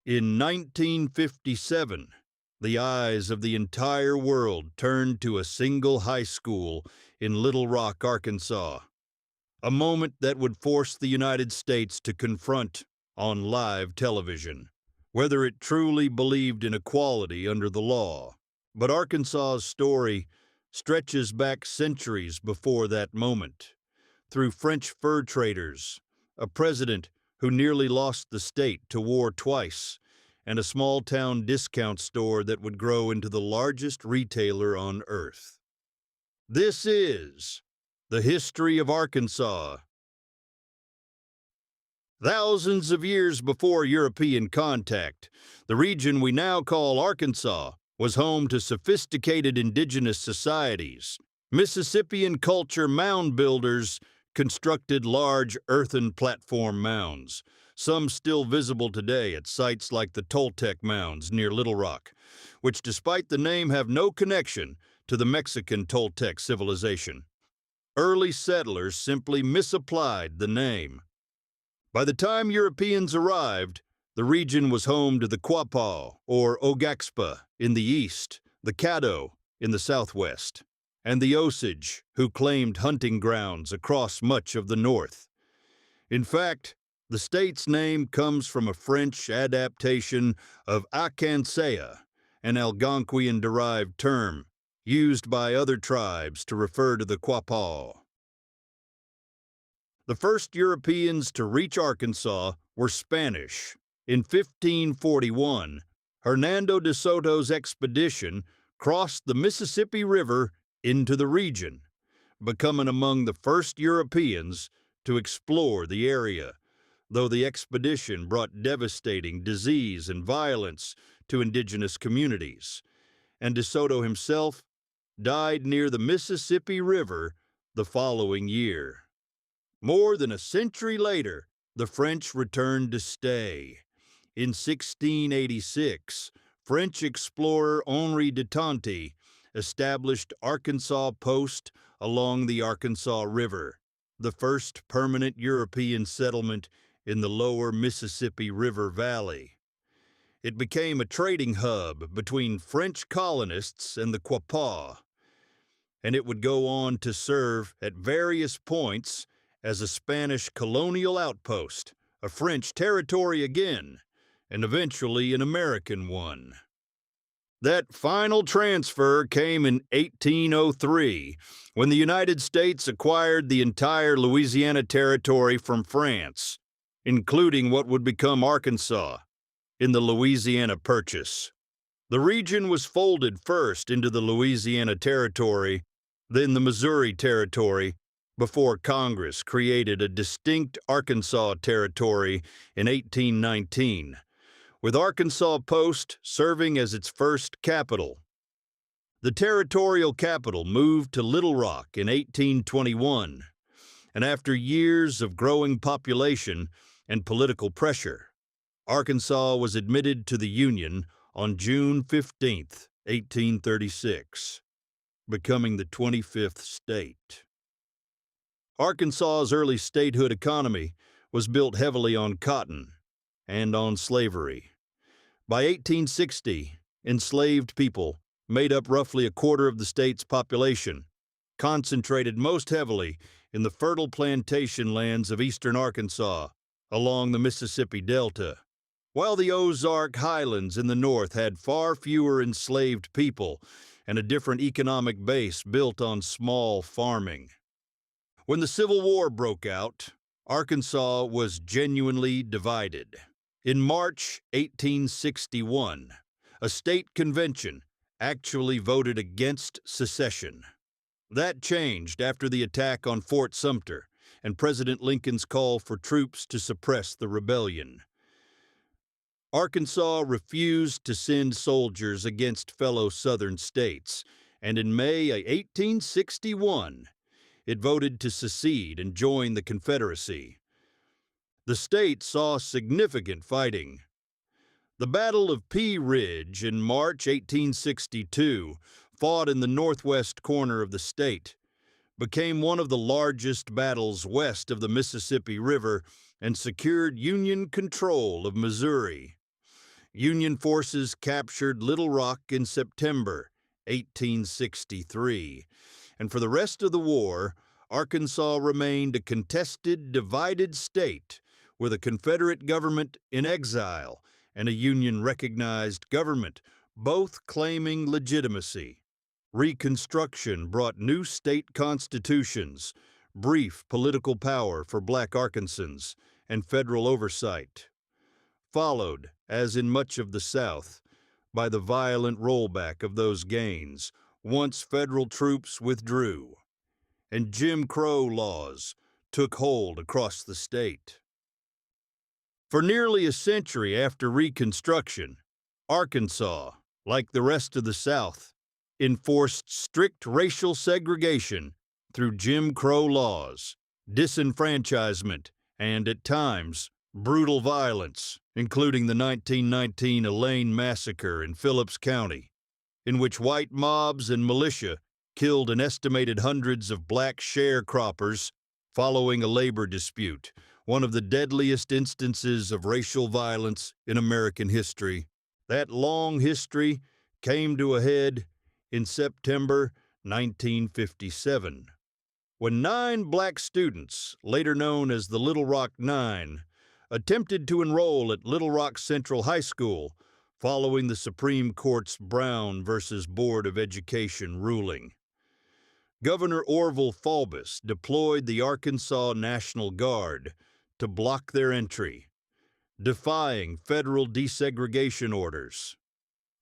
In 1957, the eyes of the entire world turned to a single high school in Little Rock, Arkansas, a moment that would force the United States to confront, on live television, whether it truly believed in equality under the law. But Arkansas's story stretches back centuries before that moment, through French fur traders, a president who nearly lost the state to war twice, and a small-town discount store that would grow into the largest retailer on earth. This is the history of Arkansas. Thousands of years before European contact, the region we now call Arkansas was home to sophisticated indigenous societies. Mississippian culture mound builders constructed large earthen platform mounds, some still visible today at sites like the Toltec Mounds near Little Rock, which despite the name have no connection to the Mexican Toltec civilization. Early settlers simply misapplied the name. By the time Europeans arrived, the region was home to the Quapaw, or Ogaxpa, in the east, the Caddo in the southwest, and the Osage, who claimed hunting grounds across much of the north. In fact, the state's name comes from a French adaptation of Akansea, an Algonquian-derived term used by other tribes to refer to the Quapaw. The first Europeans to reach Arkansas were Spanish. In 1541, Hernando de Soto's expedition crossed the Mississippi River into the region, becoming among the first Europeans to explore the area, though the expedition brought devastating disease and violence to indigenous communities, and De Soto himself died near the Mississippi River the following year. More than a century later, the French returned to stay. In 1686, French explorer Henri de Tonty established Arkansas Post along the Arkansas River, the first permanent European settlement in the lower Mississippi River Valley. It became a trading hub between French colonists and the Quapaw, and it would go on to serve at various points as a Spanish colonial outpost, a French territory again, and eventually an American one. That final transfer came in 1803, when the United States acquired the entire Louisiana Territory from France, including what would become Arkansas, in the Louisiana Purchase. The region was folded first into the Louisiana Territory, then the Missouri Territory, before Congress created a distinct Arkansas Territory in 1819, with Arkansas Post serving as its first capital. The territorial capital moved to Little Rock in 1821, and after years of growing population and political pressure, Arkansas was admitted to the Union on June 15, 1836, becoming the 25th state. Arkansas's early statehood economy was built heavily on cotton and on slavery. By 1860, enslaved people made up roughly a quarter of the state's population, concentrated most heavily in the fertile plantation lands of eastern Arkansas along the Mississippi Delta, while the Ozark Highlands in the north had far fewer enslaved people and a different economic base built on small farming. When the Civil War broke out, Arkansas was genuinely divided. In March 1861, a state convention actually voted against secession. That changed after the attack on Fort Sumter and President Lincoln's call for troops to suppress the rebellion. Arkansas refused to send soldiers against fellow Southern states, and in May 1861, it voted to secede and join the Confederacy. The state saw significant fighting. The Battle of Pea Ridge in March 1862, fought in the northwest corner of the state, became one of the largest battles west of the Mississippi River and secured Union control of Missouri. Union forces captured Little Rock in September 1863, and for the rest of the war, Arkansas remained a contested, divided state with a Confederate government in exile and a Union-recognized government, both claiming legitimacy. Reconstruction brought new state constitutions, brief political power for black Arkansans, and federal oversight. Followed, as in much of the South, by the violent rollback of those gains once federal troops withdrew, and Jim Crow laws took hold across the state. For nearly a century after Reconstruction, Arkansas, like the rest of the South, enforced strict racial segregation through Jim Crow laws, disenfranchisement, and, at times, brutal violence, including the 1919 Elaine Massacre in Phillips County, in which white mobs and militia killed an estimated hundreds of black sharecroppers following a labor dispute, one of the deadliest instances of racial violence in American history. That long history came to a head in September 1957, when 9 black students, later known as the Little Rock Nine, attempted to enroll at Little Rock Central High School following the Supreme Court's Brown versus Board of Education ruling. Governor Orville Faubus deployed the Arkansas National Guard to block their entry, defying federal desegregation orders.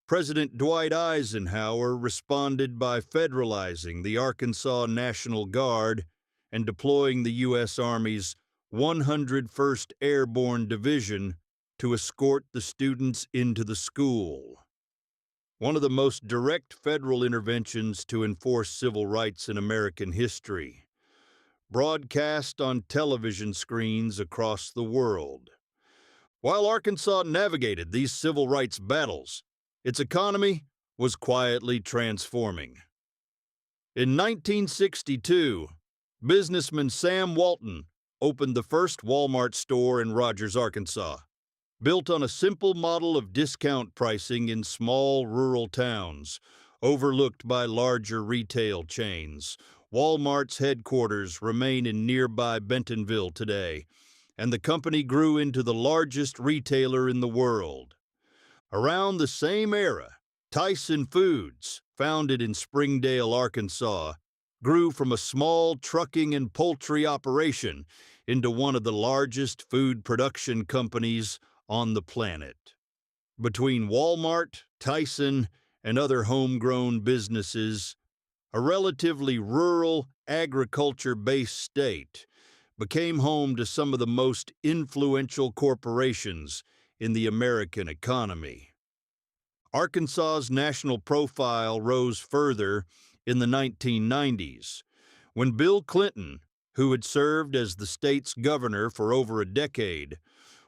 President Dwight Eisenhower responded by federalizing the Arkansas National Guard and deploying the U.S. Army's 101st Airborne Division to escort the students into the school. One of the most direct federal interventions to enforce civil rights in American history, broadcast on television screens across the world. While Arkansas navigated these civil rights battles, its economy was quietly transforming. In 1962, businessman Sam Walton opened the first Walmart store in Rogers, Arkansas. Built on a simple model of discount pricing in small rural towns, overlooked by larger retail chains, Walmart's headquarters remain in nearby Bentonville today, and the company grew into the largest retailer in the world. Around the same era, Tyson Foods, founded in Springdale, Arkansas, grew from a small trucking and poultry operation into one of the largest food production companies on the planet. Between Walmart, Tyson, and other homegrown businesses, a relatively rural, agriculture-based state became home to some of the most influential corporations in the American economy. Arkansas's national profile rose further in the 1990s, when Bill Clinton, who had served as the state's governor for over a decade,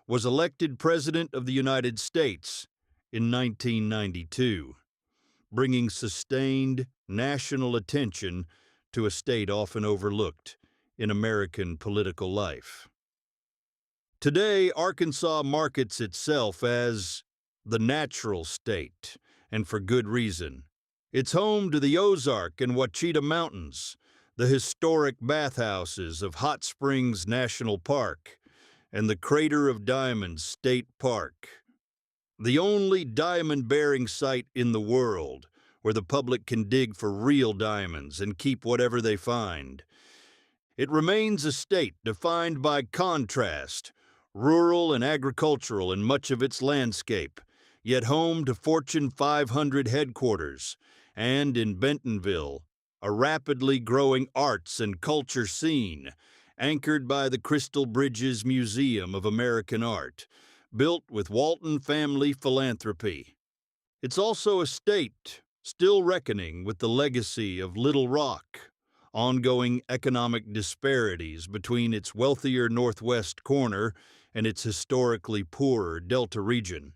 was elected President of the United States in 1992, bringing sustained national attention to a state often overlooked in American political life. Today, Arkansas markets itself as the natural state, and for good reason. It's home to the Ozark and Ouachita Mountains, the historic bathhouses of Hot Springs National Park, and the Crater of Diamonds State Park, the only diamond-bearing site in the world where the public can dig for real diamonds and keep whatever they find. It remains a state defined by contrast, rural and agricultural in much of its landscape, yet home to Fortune 500 headquarters, and in Bentonville, a rapidly growing arts and culture scene, anchored by the Crystal Bridges Museum of American Art, built with Walton family philanthropy. It's also a state still reckoning with the legacy of Little Rock, ongoing economic disparities between its wealthier northwest corner and its historically poorer Delta region,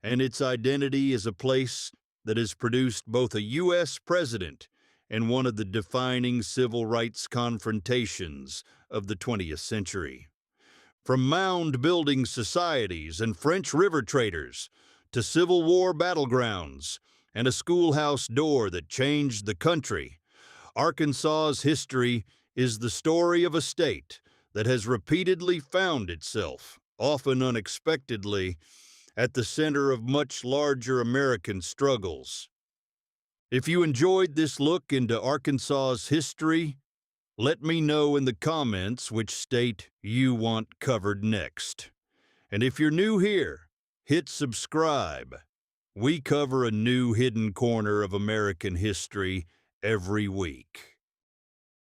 and its identity as a place that has produced both a U.S. president and one of the defining civil rights confrontations of the 20th century. From mound-building societies and French river traders to Civil War battlegrounds and a schoolhouse door that changed the country, Arkansas's history is the story of a state that has repeatedly found itself, often unexpectedly, at the center of much larger American struggles. If you enjoyed this look into Arkansas's history, let me know in the comments which state you want covered next. And if you're new here, hit subscribe. We cover a new hidden corner of American history every week.